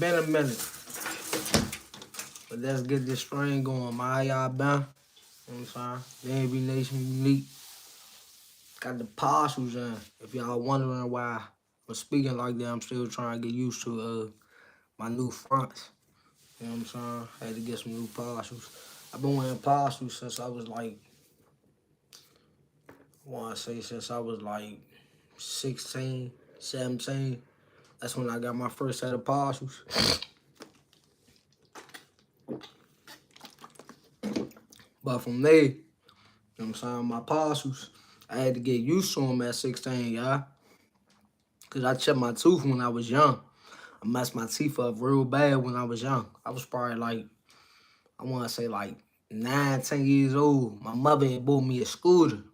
been a minute. But let's get this strain going. My y'all been. You know what I'm saying? DMV Nation Unique. Got the parcels in. If y'all wondering why I'm speaking like that, I'm still trying to get used to my new fronts. You know what I'm saying? I had to get some new parcels. I've been wearing parcels since I was like, I want to say since I was like 16, 17. That's when I got my first set of parcels. But from there, you know what I'm saying, my parcels, I had to get used to them at 16, y'all. Because I chipped my tooth when I was young. I messed my teeth up real bad when I was young. I was probably like, I want to say like 9, 10 years old. My mother had bought me a scooter.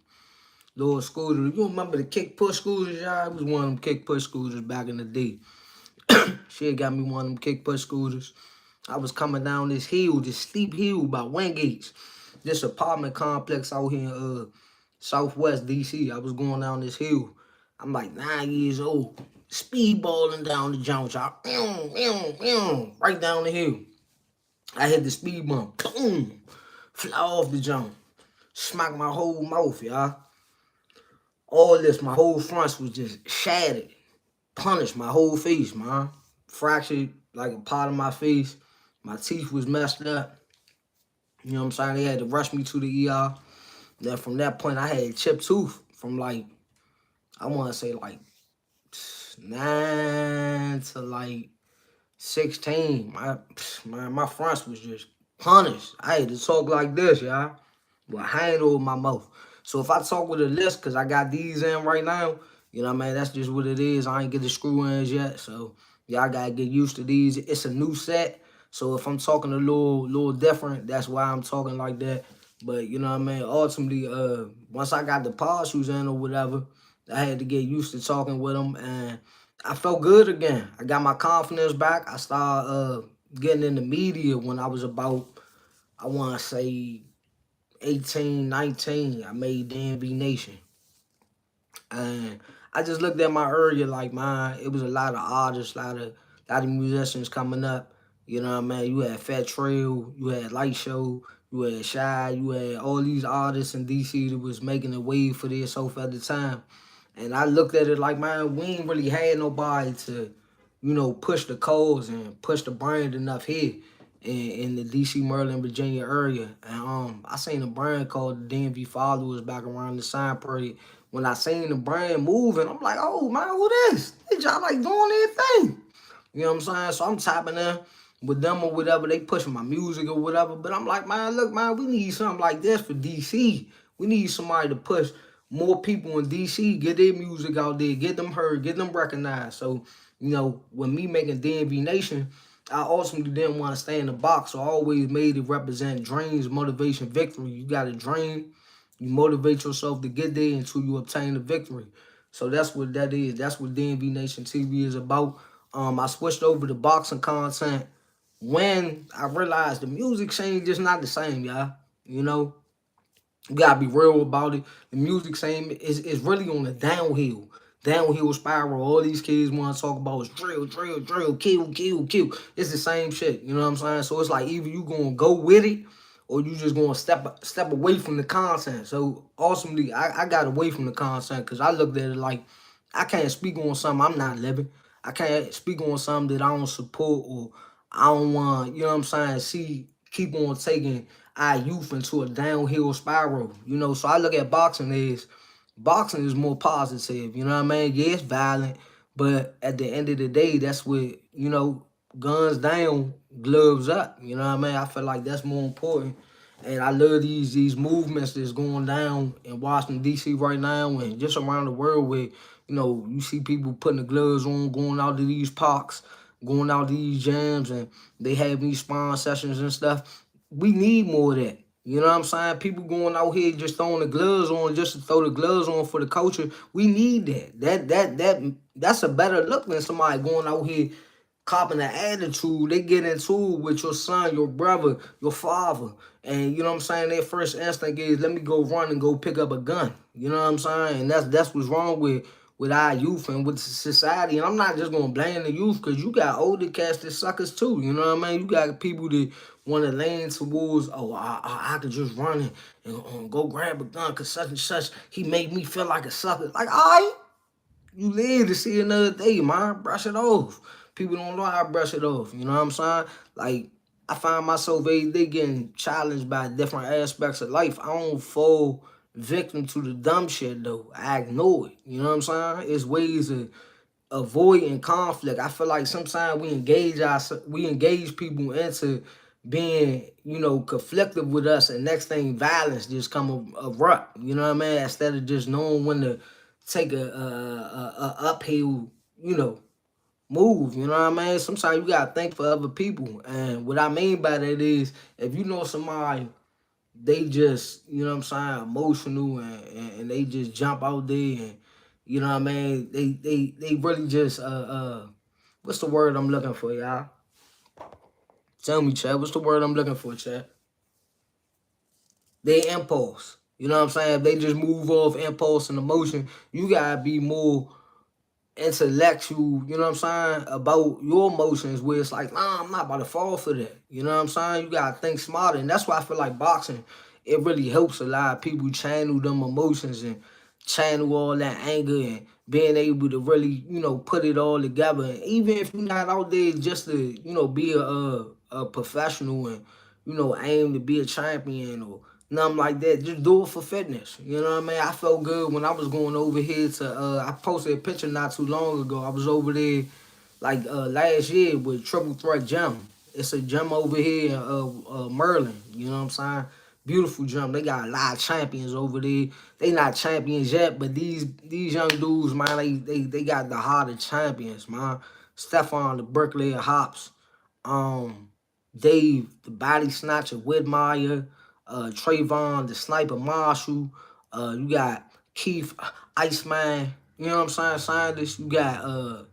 Little scooter. You remember the kick push scooters, y'all? It was one of them kick push scooters back in the day. She had got me one of them kick push scooters. I was coming down this hill, this steep hill by Wingates. This apartment complex out here in Southwest DC. I was going down this hill. I'm like 9 years old. Speedballing down the jump shop. Right down the hill. I hit the speed bump. Boom. Fly off the jump. Smack my whole mouth, y'all. All this, my whole fronts was just shattered. Punished my whole face, man. Fractured like a part of my face. My teeth was messed up. You know what I'm saying? They had to rush me to the ER. Then from that point, I had chipped tooth from like, I want to say like 9 to like 16. My fronts was just punished. I had to talk like this, y'all, with a hand over my mouth. So if I talk with a list, because I got these in right now, you know what I mean? That's just what it is. I ain't get the screw-ins yet, so y'all got to get used to these. It's a new set, so if I'm talking a little different, that's why I'm talking like that. But, you know what I mean? Ultimately, once I got the parcels in or whatever, I had to get used to talking with them, and I felt good again. I got my confidence back. I started getting in the media when I was about, I want to say, 18, 19. I made DMV Nation. And I just looked at my area like, man, it was a lot of artists, a lot of musicians coming up. You know what I mean? You had Fat Trail, you had Light Show, you had Shy, you had all these artists in DC that was making a wave for their self at the time. And I looked at it like, man, we ain't really had nobody to, you know, push the cause and push the brand enough here in the DC, Maryland, Virginia area. And I seen a brand called the DMV Followers back around the sign parade. When I seen the brand moving, I'm like, oh, man, who this? They just like doing their thing. You know what I'm saying? So I'm tapping in with them or whatever. They pushing my music or whatever. But I'm like, man, look, man, we need something like this for DC. We need somebody to push more people in DC, get their music out there, get them heard, get them recognized. So, you know, with me making DMV Nation, I ultimately didn't want to stay in the box. So I always made it represent dreams, motivation, victory. You got to dream. You motivate yourself to get there until you obtain the victory. So that's what that is. That's what DMV Nation TV is about. I switched over to boxing content when I realized the music scene just not the same, y'all. You know, you gotta be real about it. The music scene is really on a downhill spiral. All these kids want to talk about is drill, drill, drill, kill, kill, kill. It's the same shit. You know what I'm saying? So it's like either you gonna go with it or you just gonna step away from the content. So ultimately, I got away from the content because I looked at it like I can't speak on something I'm not living. I can't speak on something that I don't support or I don't want, you know what I'm saying, keep on taking our youth into a downhill spiral. You know, so I look at boxing is more positive, you know what I mean? Yeah, it's violent, but at the end of the day, that's what, you know, guns down, gloves up. You know what I mean? I feel like that's more important. And I love these movements that's going down in Washington, D.C. right now and just around the world where, you know, you see people putting the gloves on, going out to these parks, going out to these jams, and they have these spawn sessions and stuff. We need more of that. You know what I'm saying? People going out here just throwing the gloves on just to throw the gloves on for the culture. We need that. That's a better look than somebody going out here copping an attitude. They get into it with your son, your brother, your father. And you know what I'm saying? Their first instinct is let me go run and go pick up a gun. You know what I'm saying? And that's what's wrong with our youth and with society. And I'm not just gonna blame the youth because you got older cats that suckers too. You know what I mean? You got people that want to lean towards, oh, I could just run and go grab a gun because such and such, he made me feel like a sucker. Like, all right, you live to see another day, man. Brush it off. People don't know how to brush it off. You know what I'm saying? Like, I find myself every day getting challenged by different aspects of life. I don't fall victim to the dumb shit though. I ignore it. You know what I'm saying? It's ways of avoiding conflict. I feel like sometimes we engage people into being, you know, conflictive with us, and next thing violence just come erupt. You know what I mean? Instead of just knowing when to take a uphill, you know, move. You know what I mean? Sometimes you gotta think for other people, and what I mean by that is if you know somebody, they just, you know what I'm saying, emotional, and they just jump out there, and you know what I mean, they really just what's the word I'm looking for, y'all? Tell me, Chad, what's the word I'm looking for, Chad? They impulse. You know what I'm saying? If they just move off impulse and emotion, you gotta be more intellectual, you know what I'm saying, about your emotions, where it's like, nah, I'm not about to fall for that. You know what I'm saying? You gotta think smarter. And that's why I feel like boxing, it really helps a lot of people channel them emotions and channel all that anger and being able to really, you know, put it all together. And even if you're not out there just to, you know, be a professional and, you know, aim to be a champion or nothing like that. Just do it for fitness. You know what I mean? I felt good when I was going over here to I posted a picture not too long ago. I was over there like last year with Triple Threat Gym. It's a gym over here in Merlin. You know what I'm saying? Beautiful gym. They got a lot of champions over there. They not champions yet, but these young dudes, man, they got the heart of champions, man. Stephon, the Berkeley Hops, um, Dave, the body snatcher Whitmire, Trayvon, the sniper Marshall. You got Keith, Iceman. You know what I'm saying? Scientist. You got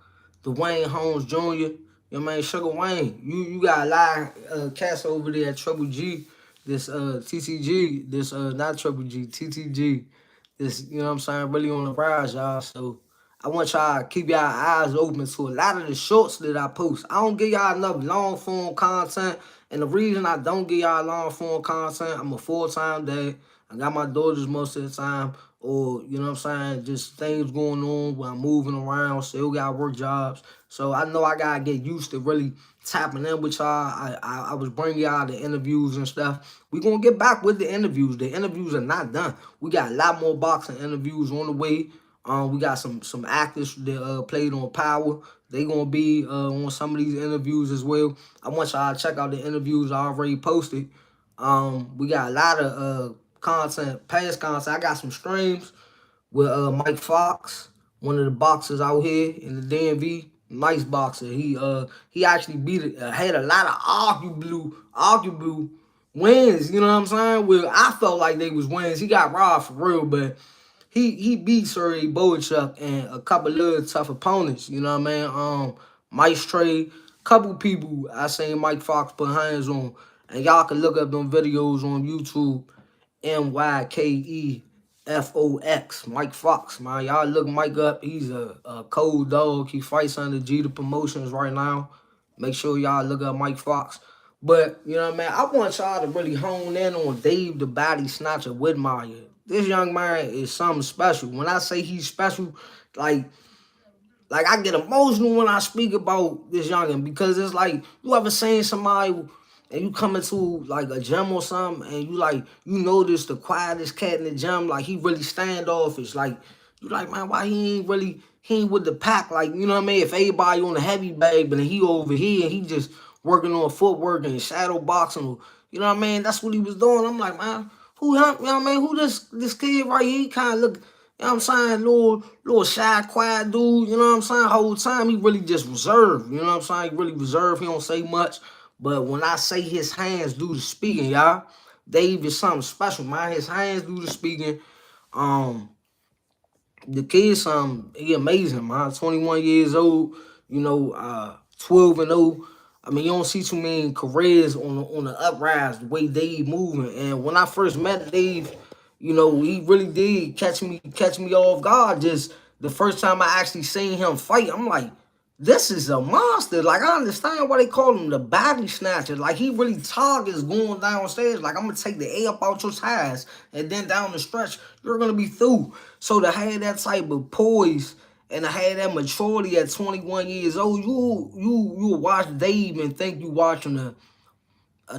Dwayne Holmes Jr. You know what I mean? Sugar Wayne. You got a lot of cats over there at Triple G. This TTG. This not Triple G. TTG. This, you know what I'm saying, really on the rise, y'all. So I want y'all to keep y'all eyes open to a lot of the shorts that I post. I don't give y'all enough long form content. And the reason I don't give y'all long form content, I'm a full-time dad. I got my daughters most of the time. Or, you know what I'm saying, just things going on where I'm moving around, still got work jobs. So I know I gotta get used to really tapping in with y'all. I was bringing y'all the interviews and stuff. We gonna get back with the interviews. The interviews are not done. We got a lot more boxing interviews on the way. We got some actors that played on Power. They gonna be on some of these interviews as well. I want y'all to check out the interviews I already posted. We got a lot of content, past content. I got some streams with Mike Fox, one of the boxers out here in the DMV. Nice boxer. He actually had a lot of arguable wins. You know what I'm saying? Well, I felt like they was wins. He got robbed for real, but he beat Sergey Boychuk and a couple other tough opponents. You know what I mean? Mike Trey, couple people I seen Mike Fox put hands on, and y'all can look up them videos on YouTube. MyKeFox, Mike Fox, man. Y'all look Mike up. He's a cold dog. He fights under Jeter Promotions right now. Make sure y'all look up Mike Fox. But, you know what I mean? I want y'all to really hone in on Dave the Body Snatcher Whitmire. This young man is something special. When I say he's special, like I get emotional when I speak about this youngin because it's like you ever seen somebody and you come into like a gym or something and you like you notice the quietest cat in the gym, like he really standoffish. Like you like, man, why he ain't with the pack? Like, you know what I mean? If everybody on the heavy bag, but then he over here and he just working on footwork and shadow boxing, you know what I mean? That's what he was doing. I'm like, man, you know what I mean? Who this kid right here? He kind of look, you know what I'm saying, little shy, quiet dude, you know what I'm saying? Whole time he really just reserved, you know what I'm saying? He really reserved, he don't say much. But when I say his hands do the speaking, y'all, Dave is something special, man. His hands do the speaking. Um, the kid, he amazing, man. 21 years old, you know, 12-0. I mean, you don't see too many careers on the uprise the way Dave moving. And when I first met Dave, you know, he really did catch me off guard. Just the first time I actually seen him fight, I'm like, this is a monster. Like, I understand why they call him the body snatcher. Like, he really targets going downstairs. Like, I'm going to take the air up out your tires. And then down the stretch, you're going to be through. So to have that type of poise and to have that maturity at 21 years old, you watch Dave and think you watching a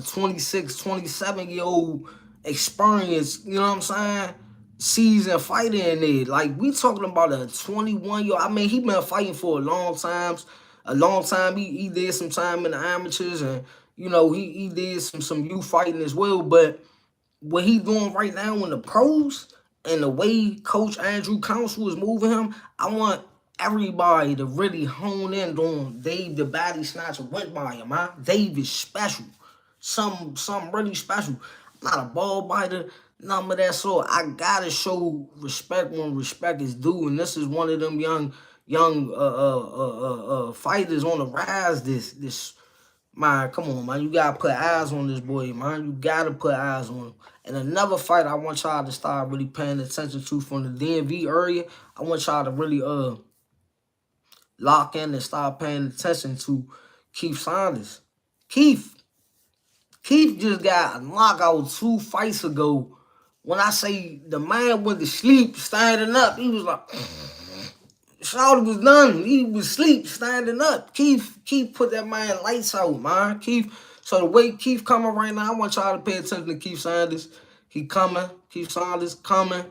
26, 27-year-old experience, you know what I'm saying? Seasoned fighter in there. Like, we talking about a 21-year-old. I mean, he been fighting for a long time. He did some time in the amateurs, and you know, he did some youth fighting as well. But what he doing right now in the pros and the way Coach Andrew Council is moving him, I want everybody to really hone in on Dave the Body Snatcher went by him, huh? Dave is special. Something really special. I'm not a ball biter, none of that sort. I gotta show respect when respect is due, and this is one of them young fighters on the rise. This man, come on, man. You gotta put eyes on this boy, man. You gotta put eyes on him. And another fight I want y'all to start really paying attention to from the DMV area, I want y'all to really lock in and start paying attention to Keith Saunders. Keith just got a knockout 2 fights ago. When I say the man went to sleep standing up, he was like, Shawty was done. He was asleep standing up. Keith put that man lights out, man. So the way Keith coming right now, I want y'all to pay attention to Keith Saunders. Keith Saunders coming.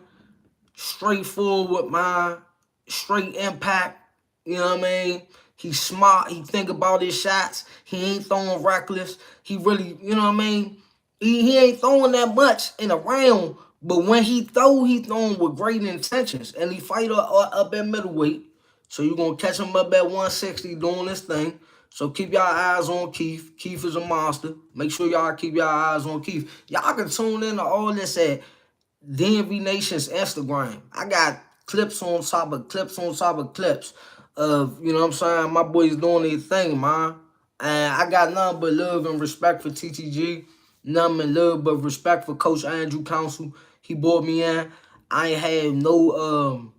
Straightforward, man. Straight impact. You know what I mean? He's smart. He think about his shots. He ain't throwing reckless. He really, you know what I mean? He ain't throwing that much in a round, but when he throwing with great intentions. And he fight up at middleweight. So you're going to catch him up at 160 doing this thing. So keep y'all eyes on Keith. Keith is a monster. Make sure y'all keep y'all eyes on Keith. Y'all can tune in to all this at DMV Nation's Instagram. I got clips on top of clips on top of clips of, you know what I'm saying, my boys doing their thing, man. And I got nothing but love and respect for TTG. Nothing but love but respect for Coach Andrew Council. He brought me in. I ain't had no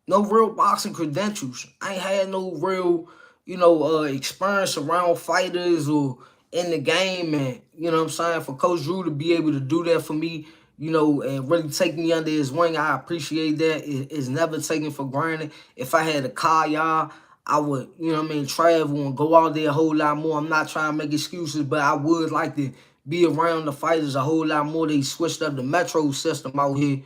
real boxing credentials. I ain't had no real, experience around fighters or in the game. And, you know what I'm saying, for Coach Drew to be able to do that for me, and really take me under his wing, I appreciate that. It's never taken for granted. If I had a car, y'all, I would, travel and go out there a whole lot more. I'm not trying to make excuses, but I would like to be around the fighters a whole lot more. They switched up the metro system out here.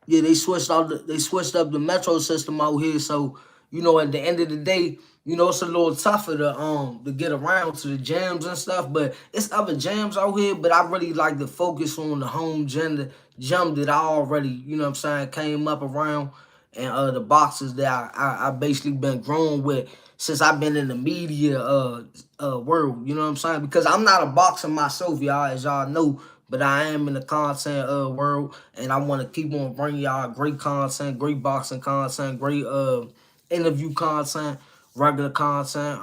Yeah, they switched up the metro system out here. So, at the end of the day, it's a little tougher to get around to the gyms and stuff. But it's other gyms out here. But I really like to focus on the home gym that I already, came up around, and the boxers that I basically been growing with since I've been in the media world. You know what I'm saying? Because I'm not a boxer myself, y'all, as y'all know. But I am in the content world, and I want to keep on bringing y'all great content, great boxing content, great interview content, regular content.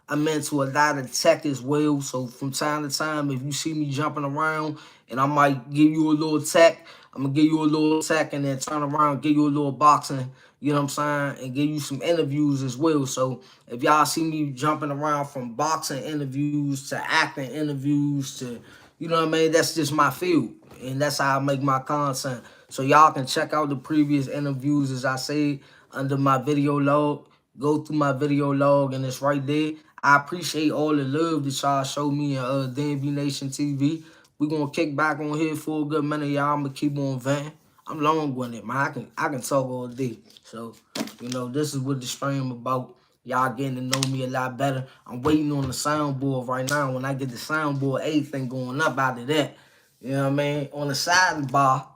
I'm into a lot of tech as well, so from time to time, if you see me jumping around, and I might give you a little tech, I'm going to give you a little tech and then turn around, give you a little boxing, you know what I'm saying, and give you some interviews as well. So if y'all see me jumping around from boxing interviews to acting interviews to, you know what I mean, that's just my field, and that's how I make my content. So y'all can check out the previous interviews, as I said, under my video log. Go through my video log, and it's right there. I appreciate all the love that y'all show me in DMV Nation TV. We're going to kick back on here for a good minute, y'all. I'm going to keep on venting. I'm long-winded, man. I can talk all day. So, this is what the stream about. Y'all getting to know me a lot better. I'm waiting on the soundboard right now. When I get the soundboard, everything going up out of that. You know what I mean? On the sidebar,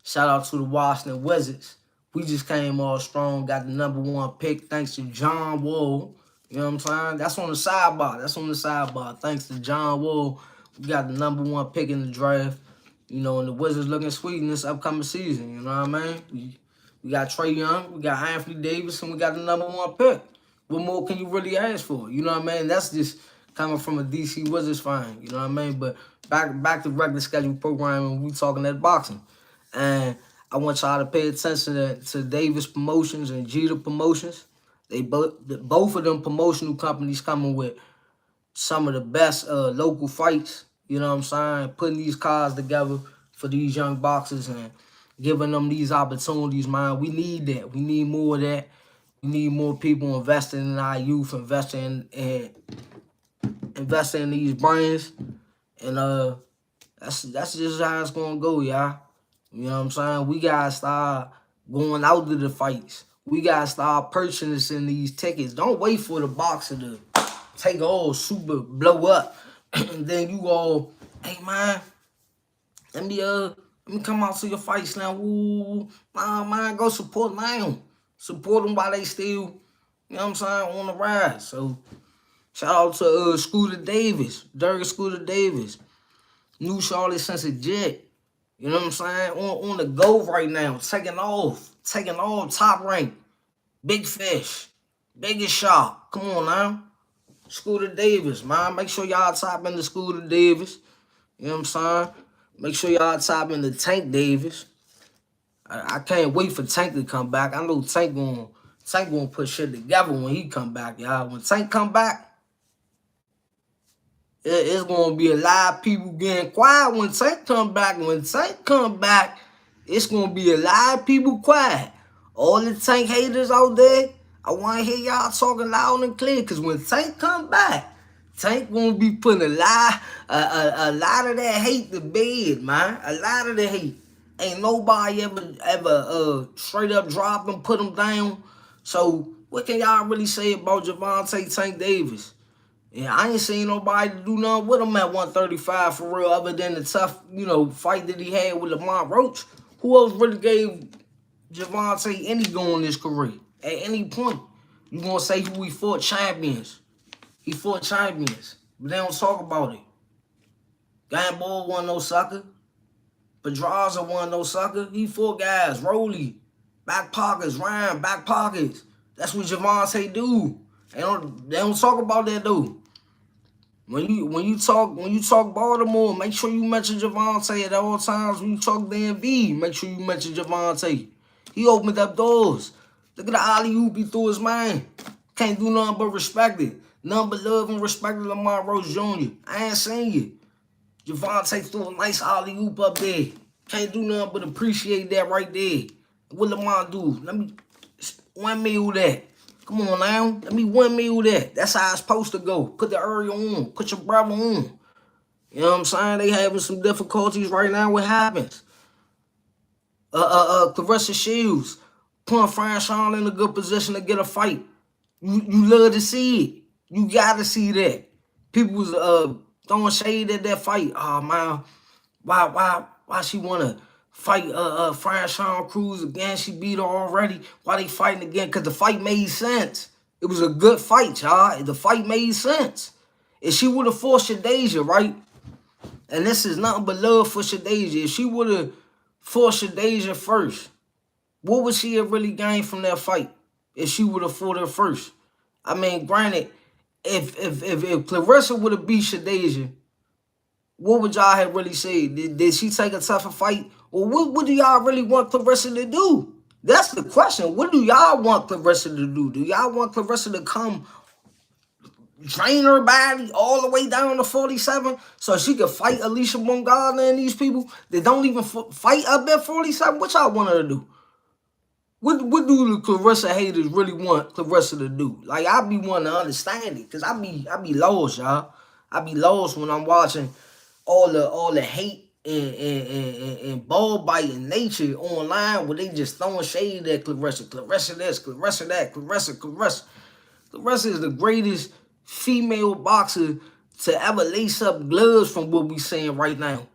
shout out to the Washington Wizards. We just came all strong, got the #1 pick thanks to John Wall. You know what I'm saying? That's on the sidebar. Thanks to John Wall, we got the #1 pick in the draft. And the Wizards looking sweet in this upcoming season. You know what I mean? We got Trae Young, we got Anthony Davis, and we got the #1 pick. What more can you really ask for? You know what I mean? That's just coming from a DC Wizards fan. You know what I mean? But back to regular schedule programming, we talking that boxing. And I want y'all to pay attention to Davis Promotions and Jeter Promotions. They both of them promotional companies coming with some of the best local fights. You know what I'm saying? Putting these cards together for these young boxers and giving them these opportunities, man. We need that. We need more of that. We need more people investing in our youth, investing in these brands. And that's just how it's gonna go, y'all. You know what I'm saying? We gotta start going out to the fights. We gotta start purchasing these tickets. Don't wait for the boxer to take all super blow up. And then you go, hey man, let me come out to your fights now. Ooh, nah, man, go support now. Support them while they still, you know what I'm saying, on the rise. So shout out to Scooter Davis, Durga Scooter Davis. New Charlotte since a jet. You know what I'm saying? On the go right now. Taking off, top rank. Big fish. Biggest shot. Come on now. Scooter Davis, man. Make sure y'all top into Scooter Davis. You know what I'm saying? Make sure y'all top into Tank Davis. I can't wait for Tank to come back. I know Tank gonna put shit together when he come back, y'all. When Tank come back, it's going to be a lot of people getting quiet when Tank come back. When Tank come back, it's going to be a lot of people quiet. All the Tank haters out there, I want to hear y'all talking loud and clear. Because when Tank come back, Tank going to be putting a lot of that hate to bed, man. A lot of the hate. Ain't nobody ever straight up drop him, put him down. So what can y'all really say about Gervonta Tank Davis? Yeah, I ain't seen nobody do nothing with him at 135 for real, other than the tough, fight that he had with Lamont Roach. Who else really gave Gervonta any go in his career at any point? You gonna say who he fought? Champions. He fought champions, but they don't talk about it. Gamble wasn't no sucker. Pedraza wasn't no sucker. He fought guys, Rolly, back pockets, Ryan, back pockets. That's what Gervonta do. They don't talk about that though. When you talk Baltimore, make sure you mention Gervonta at all times. When you talk DMV, make sure you mention Gervonta. He opened up doors. Look at the alley-oop he threw his man. Can't do nothing but respect it. Nothing but love and respect Lamont Roach Jr. I ain't seen you. Gervonta threw a nice alley-oop up there. Can't do nothing but appreciate that right there. What Lamont do? Let me windmill that. Come on now. Let me windmill that. That's how it's supposed to go. Put the area on. Put your brother on. You know what I'm saying? They having some difficulties right now. What happens? Clarissa Shields putting Franchon in a good position to get a fight. You love to see it. You gotta see that. People was throwing shade at that fight. Oh man, why she wanna fight Franchon Cruz again? She beat her already. Why they fighting again? Because the fight made sense. It was a good fight, y'all. The fight made sense. If she would have fought Shadeja, right? And this is nothing but love for Shadeja. If she would have fought Shadeja first, what would she have really gained from that fight? If she would have fought her first? I mean, granted, if Clarissa would have beat Shadeja, what would y'all have really said? Did she take a tougher fight? Or what do y'all really want Clarissa to do? That's the question. What do y'all want Clarissa to do? Do y'all want Clarissa to come drain her body all the way down to 47 so she could fight Alicia Bongala and these people that don't even fight up at 47? What y'all want her to do? What do the Clarissa haters really want Clarissa to do? Like, I be wanting to understand it, because I be lost, y'all. I be lost when I'm watching all the hate and ball biting nature online where they just throwing shade at Clarissa. Clarissa this, Clarissa that, Clarissa. Clarissa is the greatest female boxer to ever lace up gloves from what we saying right now.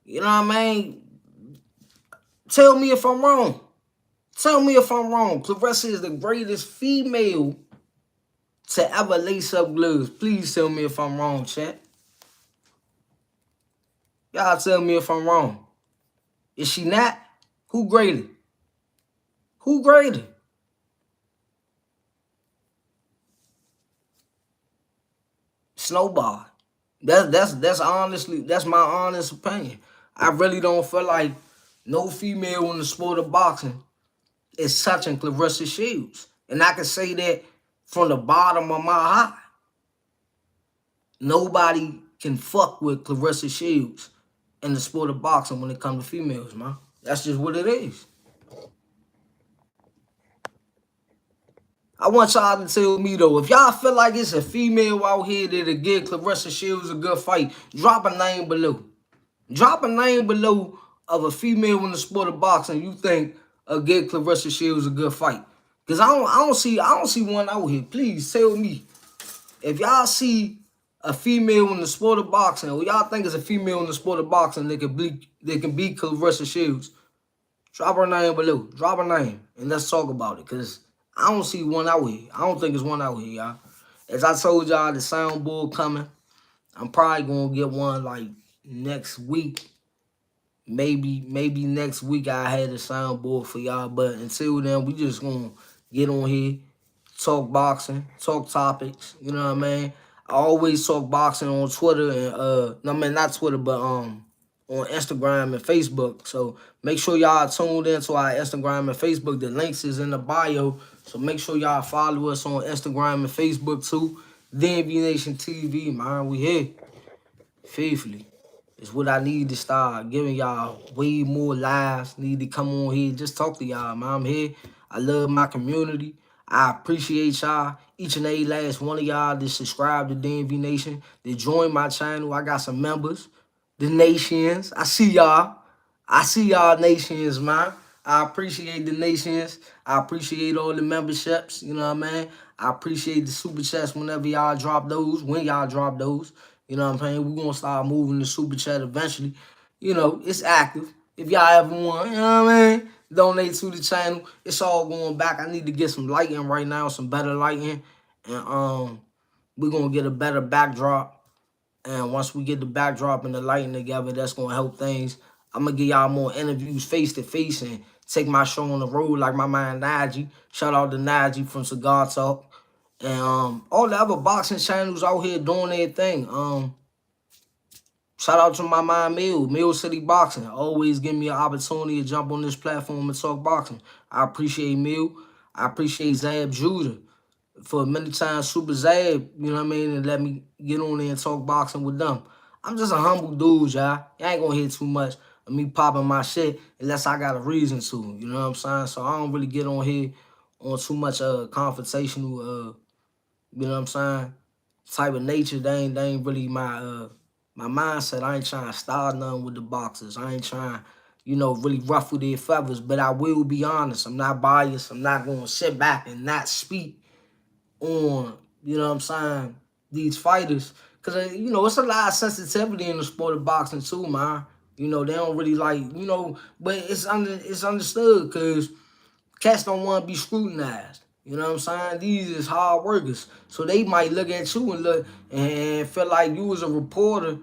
You know what I mean? Tell me if I'm wrong. Tell me if I'm wrong. Clarissa is the greatest female to ever lace up gloves. Please tell me if I'm wrong, chat. Y'all tell me if I'm wrong. Is she not? Who greater? Who greater? Snowball. That's honestly, that's my honest opinion. I really don't feel like No female in the sport of boxing is touching Claressa Shields. And I can say that from the bottom of my heart. Nobody can fuck with Claressa Shields in the sport of boxing when it comes to females, man. That's just what it is. I want y'all to tell me, though, if y'all feel like it's a female out here that'll give Claressa Shields a good fight, drop a name below. Drop a name below of a female in the sport of boxing you think will give Claressa Shields a good fight. Cause I don't see one out here. Please tell me if y'all see a female in the sport of boxing, or y'all think it's a female in the sport of boxing that can beat Claressa Shields. Drop her name below. Drop her name and let's talk about it. Cause I don't see one out here. I don't think there's one out here, y'all. As I told y'all, the soundboard coming. I'm probably gonna get one like next week. Maybe next week I had a soundboard for y'all. But until then, we just gonna get on here, talk boxing, talk topics. You know what I mean? I always talk boxing on Twitter and no man, not Twitter, but on Instagram and Facebook. So make sure y'all tuned in to our Instagram and Facebook. The links is in the bio. So make sure y'all follow us on Instagram and Facebook too. DMV Nation TV, man. We here. Faithfully. It's what I need to start giving y'all way more lives. Need to come on here, just talk to y'all, man. I'm here. I love my community. I appreciate y'all. Each and every last one of y'all that subscribe to DMV Nation, that join my channel. I got some members. The Nations. I see y'all. I see y'all Nations, man. I appreciate the Nations. I appreciate all the memberships. You know what I mean? I appreciate the super chats whenever y'all drop those, when y'all drop those. You know what I'm saying? We're going to start moving the super chat eventually. You know, it's active. If y'all ever want, you know what I mean? Donate to the channel. It's all going back. I need to get some lighting right now, some better lighting. And we're going to get a better backdrop. And once we get the backdrop and the lighting together, that's going to help things. I'm going to give y'all more interviews face-to-face and take my show on the road like my man Najee. Shout out to Najee from Cigar Talk. And all the other boxing channels out here doing their thing. Shout out to my man Mill City Boxing. Always give me an opportunity to jump on this platform and talk boxing. I appreciate Mill. I appreciate Zab Judah for many times Super Zab, you know what I mean, and let me get on there and talk boxing with them. I'm just a humble dude, y'all. You ain't gonna hear too much of me popping my shit unless I got a reason to, you know what I'm saying? So I don't really get on here on too much confrontational you know what I'm saying, type of nature. They ain't really my mindset. I ain't trying to start nothing with the boxers. I ain't trying, you know, really ruffle their feathers. But I will be honest. I'm not biased. I'm not going to sit back and not speak on, you know what I'm saying, these fighters. Because, you know, it's a lot of sensitivity in the sport of boxing too, man. You know, they don't really like, you know, but it's understood because cats don't want to be scrutinized. You know what I'm saying? These is hard workers. So they might look at you and look and feel like you as a reporter,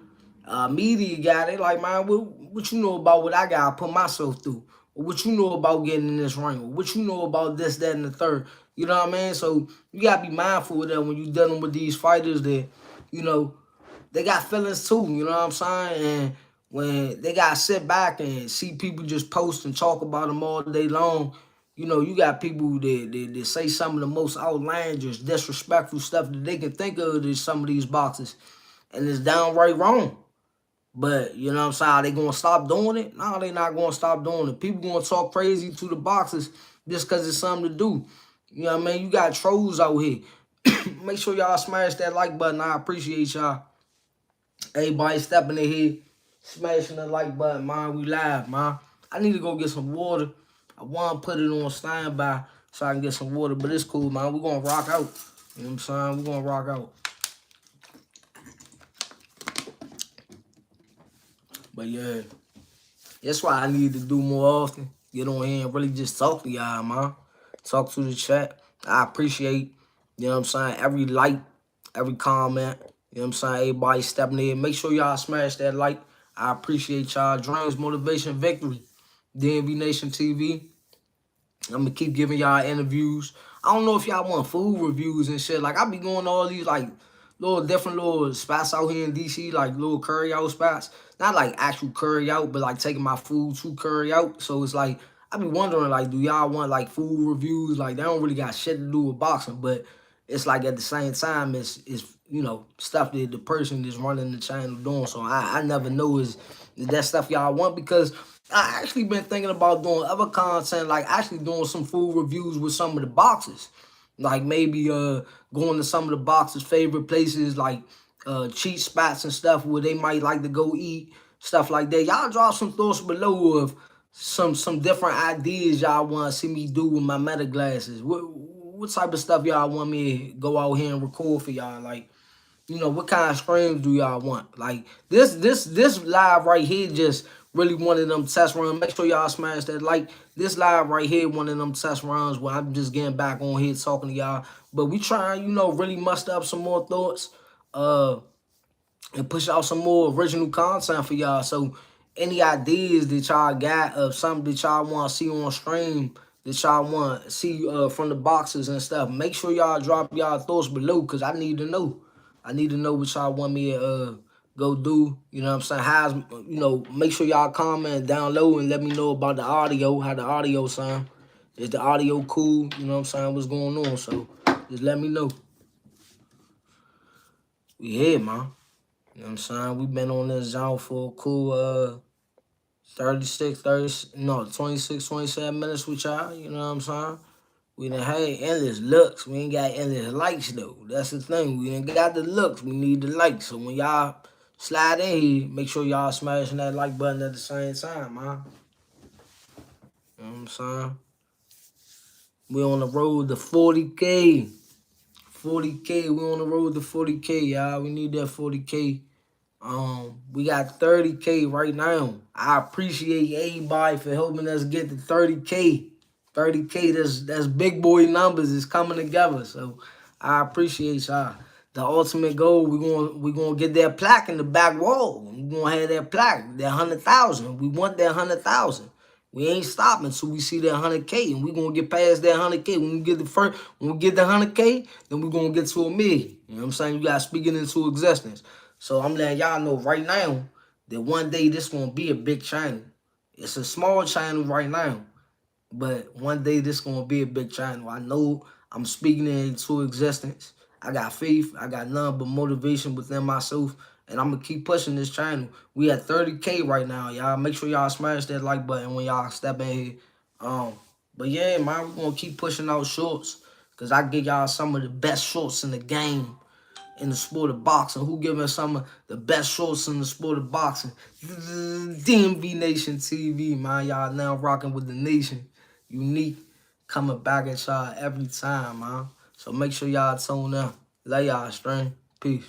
media guy. They like, man, what you know about what I got to put myself through? Or what you know about getting in this ring? Or what you know about this, that, and the third? You know what I mean? So you got to be mindful of that when you're dealing with these fighters that, you know, they got feelings too. You know what I'm saying? And when they got to sit back and see people just post and talk about them all day long, you know, you got people that say some of the most outlandish, disrespectful stuff that they can think of to some of these boxers. And it's downright wrong. But, you know what I'm saying, are they going to stop doing it? No, they not going to stop doing it. People going to talk crazy to the boxers just because it's something to do. You know what I mean? You got trolls out here. Make sure y'all smash that like button. I appreciate y'all. Everybody stepping in here, smashing the like button, man. We live, man. I need to go get some water. I want to put it on standby so I can get some water, but it's cool, man. We're going to rock out. You know what I'm saying? We're going to rock out. But, yeah, that's why I need to do more often. Get on here and really just talk to y'all, man. Talk to the chat. I appreciate, you know what I'm saying, every like, every comment. You know what I'm saying? Everybody stepping in. Make sure y'all smash that like. I appreciate y'all. Dreams, motivation, victory. DMV Nation TV. I'm going to keep giving y'all interviews. I don't know if y'all want food reviews and shit. Like, I be going to all these, like, little different little spots out here in DC, like little curry out spots. Not like actual curry out, but like taking my food to curry out. So it's like I be wondering, like, do y'all want like food reviews? Like they don't really got shit to do with boxing, but it's like at the same time, it's you know stuff that the person that's running the channel doing. So I never know is that stuff y'all want, because I actually been thinking about doing other content, like actually doing some food reviews with some of the boxers. Like maybe going to some of the boxers' favorite places, like cheat spots and stuff where they might like to go eat, stuff like that. Y'all drop some thoughts below of some different ideas y'all want to see me do with my meta glasses. What type of stuff y'all want me to go out here and record for y'all? Like, you know, what kind of streams do y'all want? Like this live right here just really one of them test runs. Make sure y'all smash that like. This live right here, one of them test runs where I'm just getting back on here talking to y'all. But we trying, you know, really muster up some more thoughts. And push out some more original content for y'all. So any ideas that y'all got of something that y'all want to see on stream, that y'all want to see from the boxes and stuff, make sure y'all drop y'all thoughts below, because I need to know. I need to know what y'all want me to go do. You know what I'm saying? How's, you know, make sure y'all comment down low and let me know about the audio, how the audio sound. Is the audio cool? You know what I'm saying? What's going on? So just let me know. We here, man. You know what I'm saying? We've been on this zone for a cool 26, 27 minutes with y'all. You know what I'm saying? We done had endless looks. We ain't got endless likes, though. That's the thing. We ain't got the looks. We need the likes. So when y'all slide in here, make sure y'all smashing that like button at the same time, man. You know what I'm saying? We on the road to 40K. 40K. We on the road to 40K, y'all. We need that 40K. We got 30K right now. I appreciate everybody for helping us get to 30K. 30K, that's big boy numbers is coming together. So I appreciate y'all. The ultimate goal, we gonna get that plaque in the back wall. We gonna have that plaque, that 100,000. We want that 100,000. We ain't stopping until we see that 100K, and we gonna get past that 100K. When we get the 100K, then we gonna get to a million. You know what I'm saying? You gotta speak it into existence. So I'm letting y'all know right now that one day this gonna be a big channel. It's a small channel right now, but one day this gonna be a big channel. I know I'm speaking it into existence. I got faith. I got none but motivation within myself, and I'm gonna keep pushing this channel. We at 30K right now, y'all. Make sure y'all smash that like button when y'all step in here. But yeah, man, we're gonna keep pushing out shorts, cause I give y'all some of the best shorts in the game, in the sport of boxing. Who giving some of the best shorts in the sport of boxing? DMV Nation TV, man. Y'all now rocking with the nation. Unique coming back at y'all every time, man. So make sure y'all tune in. Love y'all, stream. Peace.